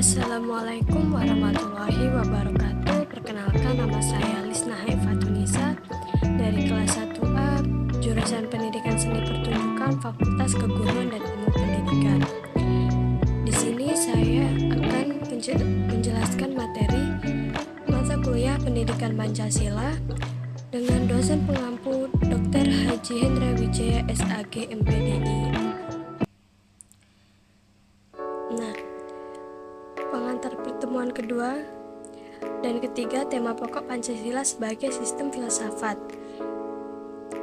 Assalamualaikum warahmatullahi wabarakatuh. Perkenalkan, nama saya Lisna Haifatunisa dari kelas 1A, jurusan Pendidikan Seni Pertunjukan, Fakultas Keguruan dan Ilmu Pendidikan. Di sini saya akan menjelaskan materi mata kuliah Pendidikan Pancasila dengan dosen pengampu Dr. Haji Hendra Wijaya SAG MPDI. Nah, pengantar pertemuan kedua dan ketiga, tema pokok Pancasila sebagai sistem filsafat.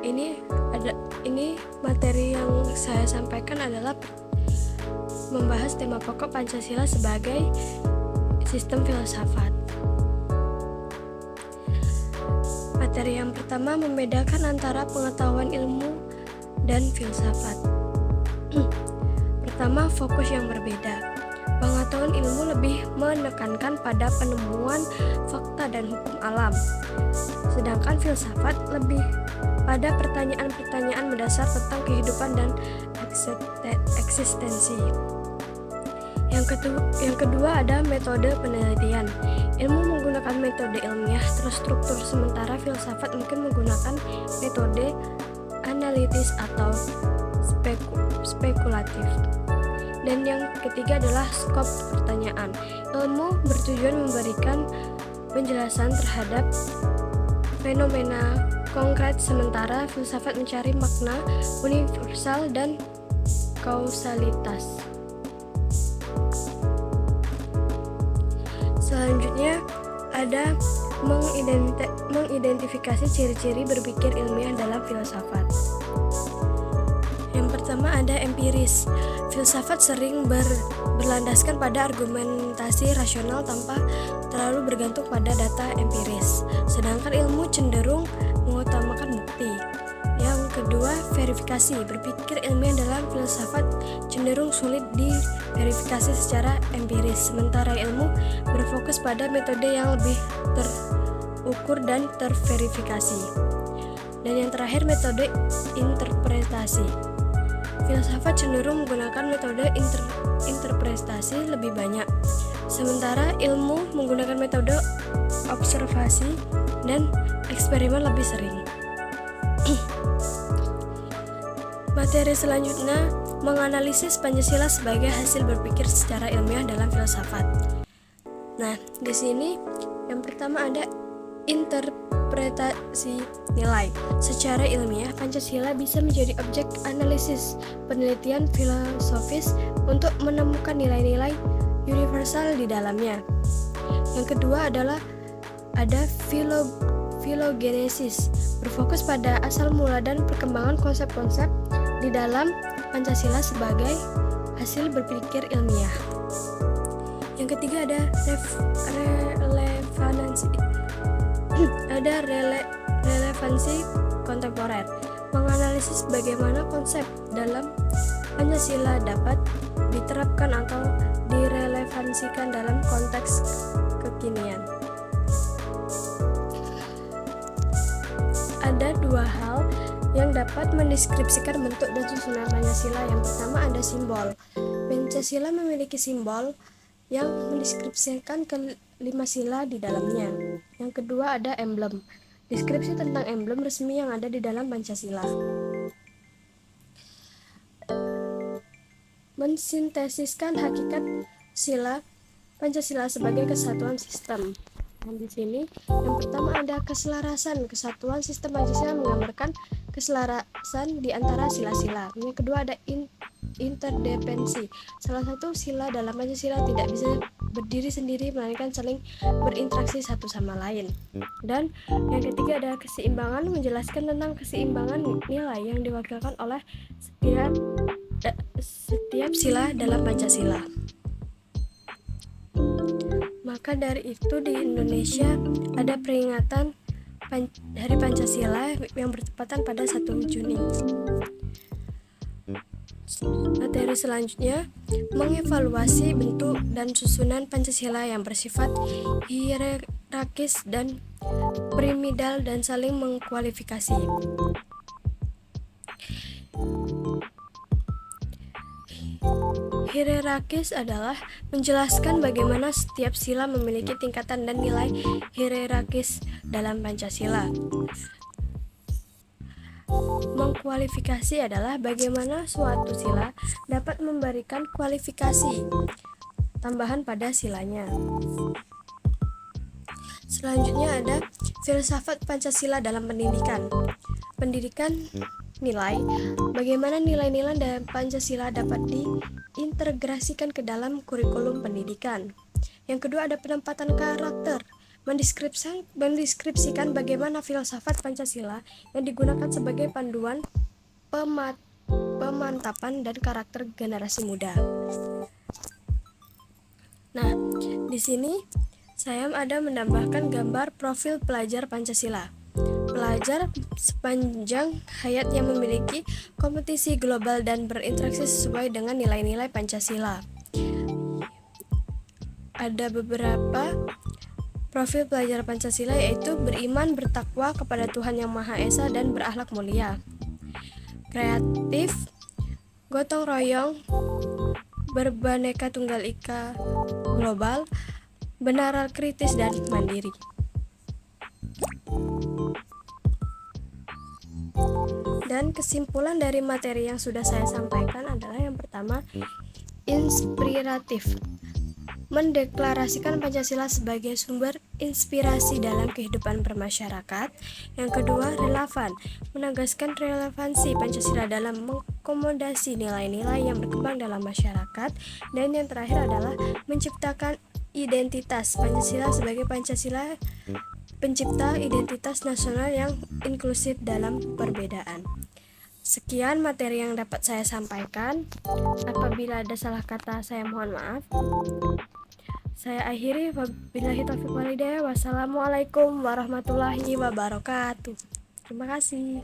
Ini materi yang saya sampaikan adalah membahas tema pokok Pancasila sebagai sistem filsafat. Materi yang pertama membedakan antara pengetahuan ilmu dan filsafat. Pertama, fokus yang berbeda. Pengetahuan ilmu lebih menekankan pada penemuan fakta dan hukum alam, sedangkan filsafat lebih pada pertanyaan-pertanyaan mendasar tentang kehidupan dan eksistensi. Yang kedua ada metode penelitian. Ilmu menggunakan metode ilmiah terstruktur, sementara filsafat mungkin menggunakan metode analitis atau spekulatif. Dan yang ketiga adalah skop pertanyaan. Ilmu bertujuan memberikan penjelasan terhadap fenomena konkret, sementara filsafat mencari makna universal dan kausalitas. Selanjutnya ada mengidentifikasi ciri-ciri berpikir ilmiah dalam filsafat. Yang pertama ada empiris. Filsafat sering berlandaskan pada argumentasi rasional tanpa terlalu bergantung pada data empiris, sedangkan ilmu cenderung mengutamakan bukti. Yang kedua, verifikasi. Berpikir ilmiah dalam filsafat cenderung sulit diverifikasi secara empiris, sementara ilmu berfokus pada metode yang lebih terukur dan terverifikasi. Dan yang terakhir, metode interpretasi. Filsafat cenderung menggunakan metode interpretasi lebih banyak, sementara ilmu menggunakan metode observasi dan eksperimen lebih sering. Materi selanjutnya menganalisis Pancasila sebagai hasil berpikir secara ilmiah dalam filsafat. Nah, di sini yang pertama ada interpretasi nilai. Secara ilmiah, Pancasila bisa menjadi objek analisis penelitian filosofis untuk menemukan nilai-nilai universal di dalamnya. Yang kedua adalah ada filogenesis, berfokus pada asal mula dan perkembangan konsep-konsep di dalam Pancasila sebagai hasil berpikir ilmiah. Yang ketiga ada relevansi kontemporer, menganalisis bagaimana konsep dalam Pancasila dapat diterapkan atau direlevansikan dalam konteks kekinian. Ada dua hal yang dapat mendeskripsikan bentuk dan susunan Pancasila. Yang pertama ada simbol. Pancasila memiliki simbol yang mendeskripsikan kelima sila di dalamnya. Yang kedua ada emblem. Deskripsi tentang emblem resmi yang ada di dalam Pancasila. Mensintesiskan hakikat sila Pancasila sebagai kesatuan sistem. Dan di sini yang pertama ada keselarasan. Kesatuan sistem Pancasila menggambarkan keselarasan di antara sila-sila. Yang kedua ada interdependensi. Salah satu sila dalam Pancasila tidak bisa berdiri sendiri, melainkan saling berinteraksi satu sama lain. Dan yang ketiga ada keseimbangan, menjelaskan tentang keseimbangan nilai yang diwakilkan oleh setiap sila dalam Pancasila. Maka dari itu di Indonesia ada peringatan Hari Pancasila yang bertepatan pada 1 Juni. Materi selanjutnya mengevaluasi bentuk dan susunan Pancasila yang bersifat hierarkis dan piramidal dan saling mengkualifikasi. hierarkis adalah menjelaskan bagaimana setiap sila memiliki tingkatan dan nilai hierarkis dalam Pancasila. Mengkualifikasi adalah bagaimana suatu sila dapat memberikan kualifikasi tambahan pada silanya. Selanjutnya ada filsafat Pancasila dalam pendidikan. Pendidikan nilai, bagaimana nilai-nilai dalam Pancasila dapat diintegrasikan ke dalam kurikulum pendidikan. Yang kedua ada penempatan karakter, mendeskripsikan bagaimana filsafat Pancasila yang digunakan sebagai panduan pemantapan dan karakter generasi muda. Nah, di sini saya ada menambahkan gambar profil pelajar Pancasila. Pelajar sepanjang hayat yang memiliki kompetisi global dan berinteraksi sesuai dengan nilai-nilai Pancasila. Ada beberapa profil pelajar Pancasila, yaitu beriman, bertakwa kepada Tuhan Yang Maha Esa dan berakhlak mulia. Kreatif, gotong royong, berbaneka tunggal ika global, benaral kritis dan mandiri. Dan kesimpulan dari materi yang sudah saya sampaikan adalah yang pertama, inspiratif, mendeklarasikan Pancasila sebagai sumber inspirasi dalam kehidupan bermasyarakat. Yang kedua, relevan, menegaskan relevansi Pancasila dalam mengakomodasi nilai-nilai yang berkembang dalam masyarakat. Dan yang terakhir adalah menciptakan identitas Pancasila sebagai Pancasila pencipta identitas nasional yang inklusif dalam perbedaan. Sekian materi yang dapat saya sampaikan. Apabila ada salah kata, saya mohon maaf. Saya akhiri, wabillahi taufiq wal hidayah. Wassalamualaikum warahmatullahi wabarakatuh. Terima kasih.